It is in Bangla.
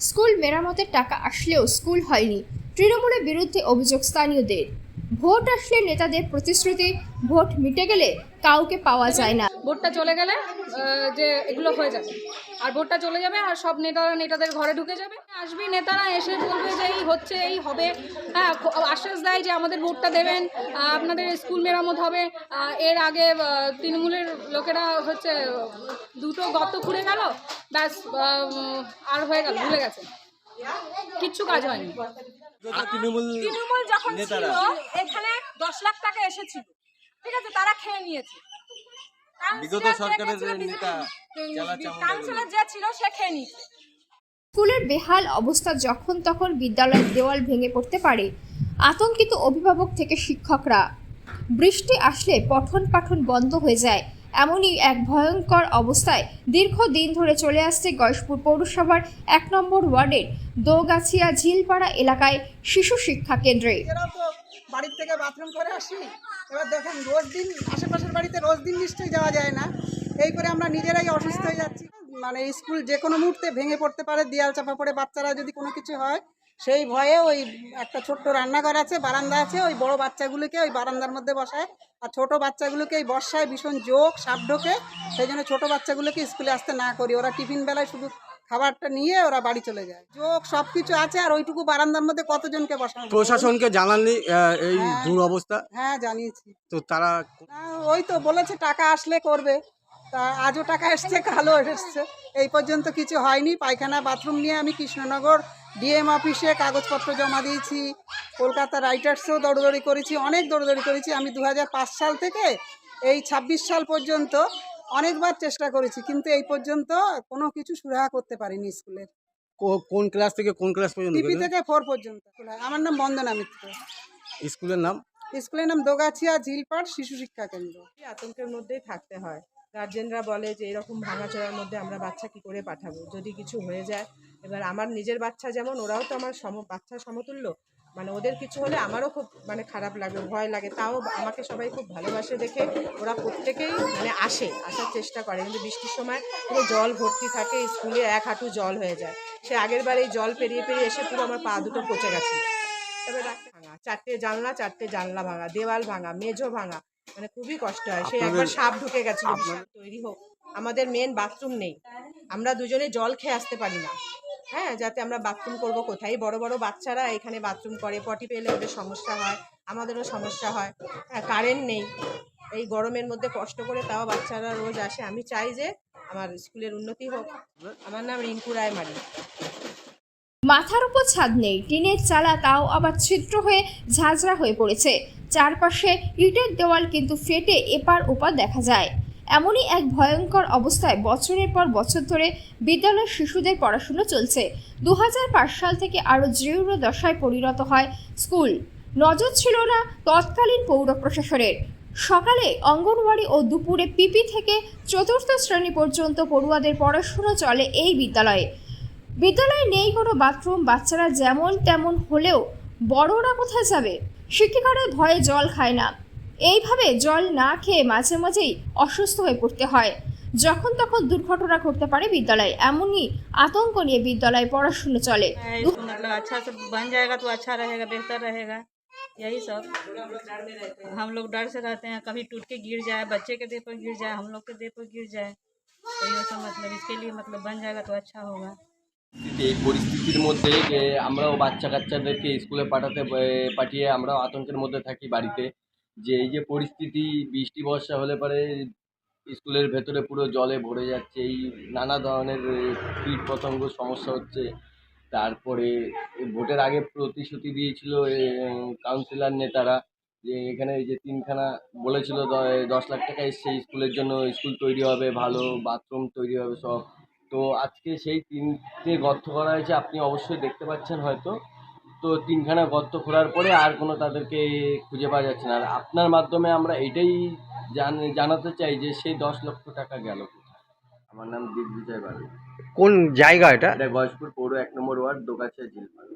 স্কুল মেরামতের টাকা আসলেও স্কুল হয়নি, তৃণমূলের বিরুদ্ধে অভিযোগ স্থানীয়দের। ভোট আসলে নেতাদের প্রতিশ্রুতি, ভোট মিটে গেলে কাউকে পাওয়া যায় না। ভোটটা চলে গেলে যে এগুলো হয়ে যাবে, আর ভোটটা চলে যাবে আর সব নেতাদের ঘরে ঢুকে যাবে। আসবে নেতারা এসে বলবে যে এই হচ্ছে, এই হবে, হ্যাঁ, আশ্বাস দেয় যে আমাদের ভোটটা দেবেন, আপনাদের স্কুল মেরামত হবে। এর আগে তৃণমূলের লোকেরা হচ্ছে দুটো গর্ত খুঁড়ে গেল, ব্যাস, আর হয়ে গেল, ভুলে গেছে, কিচ্ছু কাজ হয়নি। তৃণমূল যখন ছিল নেতারা এখানে 10 লাখ টাকা এসেছিল, ঠিক আছে, তারা খেয়ে নিয়েছে। বিগত সরকারের নেতা কাউন্সিলর যে ছিল সে খেয়ে নিয়েছে। স্কুলের বেহাল অবস্থা যখন তখন বিদ্যালয়ের দেওয়াল ভেঙে পড়তে পারে, আতঙ্কিত অভিভাবক থেকে শিক্ষকরা। বৃষ্টি আসলে পঠন পাঠন বন্ধ হয়ে যায়, এমনই এক ভয়ঙ্কর অবস্থায় দীর্ঘদিন ধরে চলে আসছে গয়েশপুর পৌরসভার 1 নম্বর ওয়ার্ডের দোগাছিয়া ঝিলপাড়া এলাকায় শিশু শিক্ষা কেন্দ্রে। এরাও তো বাড়ির থেকে বাথরুম করে আসি, এবার দেখেন রোজ দিন আশেপাশের বাড়িতে রোজ দিন নিশ্চয়ই যাওয়া যায় না, এই করে আমরা নিজেরাই অসুস্থ হয়ে যাচ্ছি। মানে স্কুল যে কোনো মুহূর্তে ভেঙে পড়তে পারে, দেয়াল চাপা পড়ে বাচ্চারা যদি কোনো কিছু হয় সেই ভয়ে ওই একটা ছোট্ট রান্নাঘর আছে, বারান্দা আছে, ওই বড় বাচ্চাগুলোকে ওই বারান্দার মধ্যে বসায়, আর ছোট বাচ্চাগুলোকে এই বর্ষায় ভীষণ জোক সাপ ঢোকে, সেই জন্য ছোটো বাচ্চাগুলোকে স্কুলে আসতে না করি। ওরা টিফিন বেলায় শুধু খাবারটা নিয়ে ওরা বাড়ি চলে যায়। জোক সব কিছু আছে, আর ওইটুকু বারান্দার মধ্যে কতজনকে বসানো। প্রশাসনকে জানাননি এই হ্যাঁ। দুরবস্থা? হ্যাঁ, জানিয়েছি। তো তারা না, ওই তো বলেছে টাকা আসলে করবে, তা আজও টাকা এসছে, কালও এসছে, এই পর্যন্ত কিছু হয়নি। পায়খানা বাথরুম নিয়ে আমি কৃষ্ণনগর ডিএম অফিসে কাগজপত্র জমা দিয়েছি, কলকাতা রাইটার্সেও দৌড়দৌড়ি করেছি, অনেক দৌড়দৌড়ি করেছি। আমি 2005 সাল থেকে এই 26 সাল পর্যন্ত অনেকবার চেষ্টা করেছি, কিন্তু এই পর্যন্ত কোনো কিছু সুরাহা করতে পারিনি স্কুলের। কোন ক্লাস থেকে কোন ক্লাস পর্যন্ত টিপি গেলেন? থেকে 4 পর্যন্ত। আমার নাম বন্দনা মিত্র। স্কুলের নাম? স্কুলের নাম দোগাছিয়া ঝিলপাড় শিশু শিক্ষা কেন্দ্র। আতঙ্কের মধ্যেই থাকতে হয়। গার্জেনরা বলে যে এরকম ভাঙাচোরার মধ্যে আমরা বাচ্চা কি করে পাঠাবো, যদি কিছু হয়ে যায়। এবার আমার নিজের বাচ্চা যেমন, ওরাও তো আমার বাচ্চার সমতুল্য, মানে ওদের কিছু হলে আমারও খুব মানে খারাপ লাগে, ভয় লাগে। তাও আমাকে সবাই খুব ভালোবাসে দেখে ওরা প্রত্যেকেই মানে আসার চেষ্টা করে, কিন্তু বৃষ্টির সময় পুরো জল ভর্তি থাকে, স্কুলে 1 হাঁটু জল হয়ে যায়। সে আগের বার এই জল পেরিয়ে পেরিয়ে এসে পুরো আমার পা দুটো পচে গেছে। তবে ভাঙা 4টে জানলা ভাঙা, দেওয়াল ভাঙা, মেঝো ভাঙা, মানে খুবই কষ্ট হয়। সেই একবার সাপ ঢুকে গেছিল। তৈরি হোক, আমাদের মেন বাথরুম নেই, আমরা দুজনে জল খেয়ে আসতে পারি না। হ্যাঁ, যাতে আমরা বাথরুম করব কোথায়? বড় বড় বাচ্চারা এখানে বাথরুম করে, পটি পেলে ওদের সমস্যা হয়, আমাদেরও সমস্যা হয়। হ্যাঁ, কারেন্ট নেই, এই গরমের মধ্যে কষ্ট করে তাও বাচ্চারা রোজ আসে। আমি চাই যে আমার স্কুলের উন্নতি হোক। আমার নাম রিঙ্কু রায় মারি। মাথার উপর ছাদ নেই, টিনের চালা তাও আবার ছিদ্র হয়ে ঝাঁঝরা হয়ে পড়েছে। চারপাশে ইটের দেওয়াল কিন্তু ফেটে এপার ওপার দেখা যায়। এমনই এক ভয়ঙ্কর অবস্থায় বছরের পর বছর ধরে বিদ্যালয়ের শিশুদের পড়াশুনো চলছে। 2005 সাল থেকে আরও জীর্ণ দশায় পরিণত হয় স্কুল। নজর ছিল না তৎকালীন পৌর প্রশাসনের। সকালে অঙ্গনওয়াড়ি ও দুপুরে পিপি থেকে 4র্থ শ্রেণী পর্যন্ত পড়ুয়াদের পড়াশুনো চলে এই বিদ্যালয়ে। বিদ্যালয়ে নেই কোনো বাথরুম, বাচ্চারা যেমন তেমন হলেও বড়রা কোথায় যাবে? শিক্ষিকারা ভয়ে জল খায় না, এইভাবে জল না খেয়ে মাঝে মাঝেই অসুস্থ হয়ে পড়তে হয়। যখন তখন দুর্ঘটনা ঘটতে পারে বিদ্যালয়ে, এমনই আতঙ্ক নিয়ে বিদ্যালয়ে পড়াশুনো চলে। मतलब अच्छा से बन जाएगा तो अच्छा रहेगा, बेहतर रहेगा, यही सब हम लोग डर से रहते हैं, कभी टूट के गिर जाए, बच्चे के देह पर गिर जाए, हम लोग के देह पर गिर जाए, तो ये सब मतलब इसके लिए मतलब बन जाएगा तो अच्छा होगा। এই পরিস্থিতির মধ্যে যে আমরাও বাচ্চা কাচ্চাদেরকে স্কুলে পাঠিয়ে আমরাও আতঙ্কের মধ্যে থাকি বাড়িতে, যে এই যে পরিস্থিতি, বৃষ্টি বর্ষা হলে পরে স্কুলের ভেতরে পুরো জলে ভরে যাচ্ছে, এই নানা ধরনের কীট পতঙ্গ সমস্যা হচ্ছে। তারপরে ভোটের আগে প্রতিশ্রুতি দিয়েছিল কাউন্সিলর নেতারা, যে এখানে এই যে 3খানা বলেছিল 10 লাখ টাকা এসছে স্কুলের জন্য, স্কুল তৈরি হবে, ভালো বাথরুম তৈরি হবে সব। তো আজকে সেই 3টে গর্ত করা হয়েছে, আপনি অবশ্যই দেখতে পাচ্ছেন হয়তো। তো 3খানা গর্ত খোঁড়ার পরে আর কোনো তাদেরকে খুঁজে পাওয়া যাচ্ছে না। আর আপনার মাধ্যমে আমরা এইটাই জানাতে চাই যে সেই 10 লক্ষ টাকা গেল কোথায়। আমার নাম দিগ্বিজয় বাড়ি। কোন জায়গা এটা? এটা গয়েশপুর পৌর 1 নম্বর ওয়ার্ড, দোগাছিয়া ঝিলপাড়।